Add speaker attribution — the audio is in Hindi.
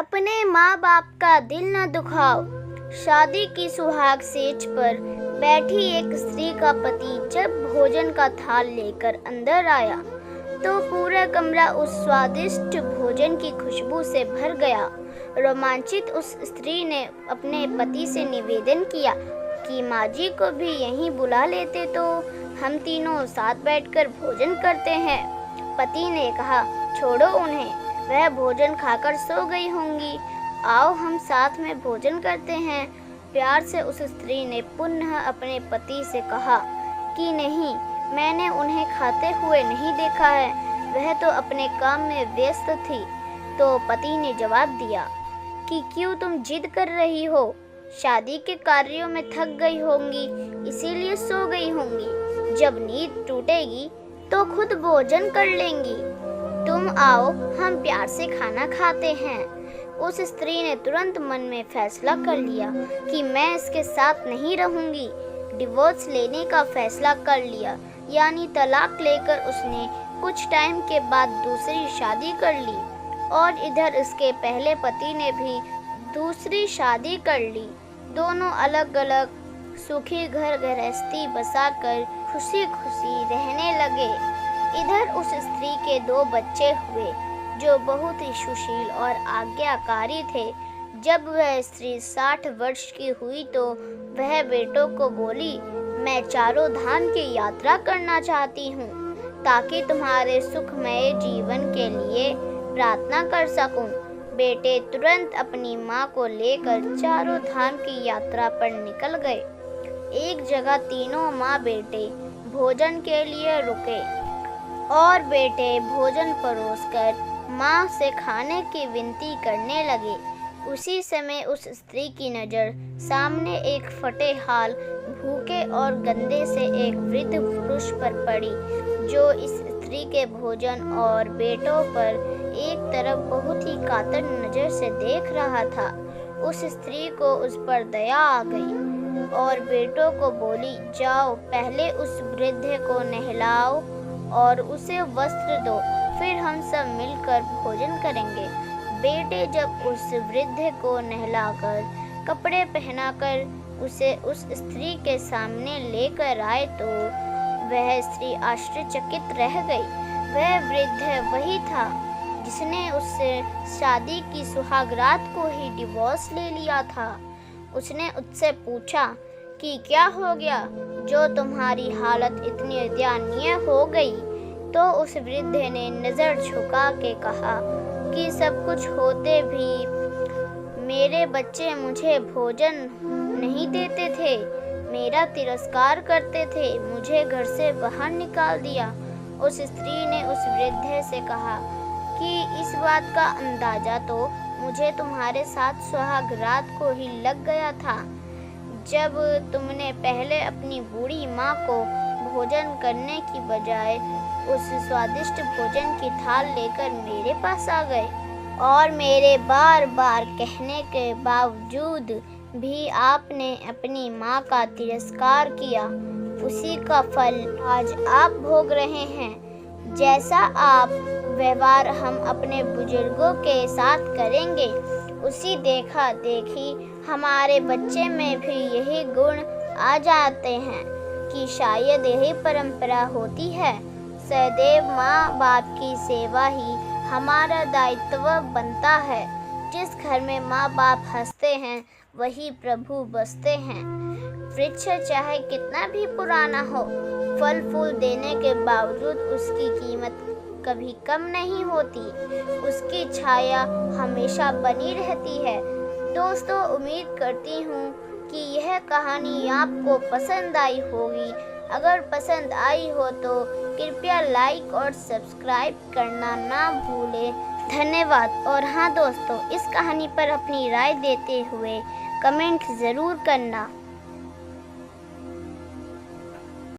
Speaker 1: अपने माँ बाप का दिल न दुखाओ। शादी की सुहाग सेज पर बैठी एक स्त्री का पति जब भोजन का थाल लेकर अंदर आया तो पूरा कमरा उस स्वादिष्ट भोजन की खुशबू से भर गया। रोमांचित उस स्त्री ने अपने पति से निवेदन किया कि माँ जी को भी यहीं बुला लेते तो हम तीनों साथ बैठकर भोजन करते हैं। पति ने कहा, छोड़ो उन्हें, वह भोजन खाकर सो गई होंगी, आओ हम साथ में भोजन करते हैं। प्यार से उस स्त्री ने पुनः अपने पति से कहा कि नहीं, मैंने उन्हें खाते हुए नहीं देखा है, वह तो अपने काम में व्यस्त थी। तो पति ने जवाब दिया कि क्यों तुम जिद कर रही हो, शादी के कार्यों में थक गई होंगी, इसीलिए सो गई होंगी। जब नींद टूटेगी तो खुद भोजन कर लेंगी। तुम आओ, हम प्यार से खाना खाते हैं। उस स्त्री ने तुरंत मन में फैसला कर लिया कि मैं इसके साथ नहीं रहूंगी। डिवोर्स लेने का फैसला कर लिया, यानी तलाक लेकर उसने कुछ टाइम के बाद दूसरी शादी कर ली। और इधर इसके पहले पति ने भी दूसरी शादी कर ली। दोनों अलग अलग सुखी घर गृहस्थी बसाकर खुशी खुशी रहने लगे। इधर उस स्त्री के 2 बच्चे हुए जो बहुत ही सुशील और आज्ञाकारी थे। जब वह स्त्री 60 वर्ष की हुई तो वह बेटों को बोली, मैं चारों धाम की यात्रा करना चाहती हूँ ताकि तुम्हारे सुखमय जीवन के लिए प्रार्थना कर सकूं। बेटे तुरंत अपनी माँ को लेकर चारों धाम की यात्रा पर निकल गए। एक जगह तीनों माँ बेटे भोजन के लिए रुके और बेटे भोजन परोसकर माँ से खाने की विनती करने लगे। उसी समय उस स्त्री की नज़र सामने एक फटे हाल, भूखे और गंदे से एक वृद्ध पुरुष पर पड़ी जो इस स्त्री के भोजन और बेटों पर एक तरफ बहुत ही कातर नज़र से देख रहा था। उस स्त्री को उस पर दया आ गई और बेटों को बोली, जाओ पहले उस वृद्ध को नहलाओ और उसे वस्त्र दो, फिर हम सब मिलकर भोजन करेंगे। बेटे जब उस वृद्ध को नहलाकर कपड़े पहनाकर उसे उस स्त्री के सामने लेकर आए तो वह स्त्री आश्चर्यचकित रह गई। वह वृद्ध वही था जिसने उससे शादी की सुहागरात को ही डिवोर्स ले लिया था। उसने उससे पूछा कि क्या हो गया जो तुम्हारी हालत इतनी दयनीय हो गई। तो उस वृद्ध ने नज़र झुका के कहा कि सब कुछ होते भी मेरे बच्चे मुझे भोजन नहीं देते थे, मेरा तिरस्कार करते थे, मुझे घर से बाहर निकाल दिया। उस स्त्री ने उस वृद्ध से कहा कि इस बात का अंदाज़ा तो मुझे तुम्हारे साथ सुहागरात को ही लग गया था, जब तुमने पहले अपनी बूढ़ी माँ को भोजन करने की बजाय उस स्वादिष्ट भोजन की थाल लेकर मेरे पास आ गए और मेरे बार बार कहने के बावजूद भी आपने अपनी माँ का तिरस्कार किया। उसी का फल आज आप भोग रहे हैं। जैसा आप व्यवहार हम अपने बुजुर्गों के साथ करेंगे, उसी देखा देखी हमारे बच्चे में भी यही गुण आ जाते हैं कि शायद यही परंपरा होती है। सदैव माँ बाप की सेवा ही हमारा दायित्व बनता है। जिस घर में माँ बाप हंसते हैं वही प्रभु बसते हैं। वृक्ष चाहे कितना भी पुराना हो, फल फूल देने के बावजूद उसकी कीमत कभी कम नहीं होती, उसकी छाया हमेशा बनी रहती है। दोस्तों, उम्मीद करती हूँ कि यह कहानी आपको पसंद आई होगी। अगर पसंद आई हो तो कृपया लाइक और सब्सक्राइब करना ना भूलें। धन्यवाद। और हाँ दोस्तों, इस कहानी पर अपनी राय देते हुए कमेंट ज़रूर करना।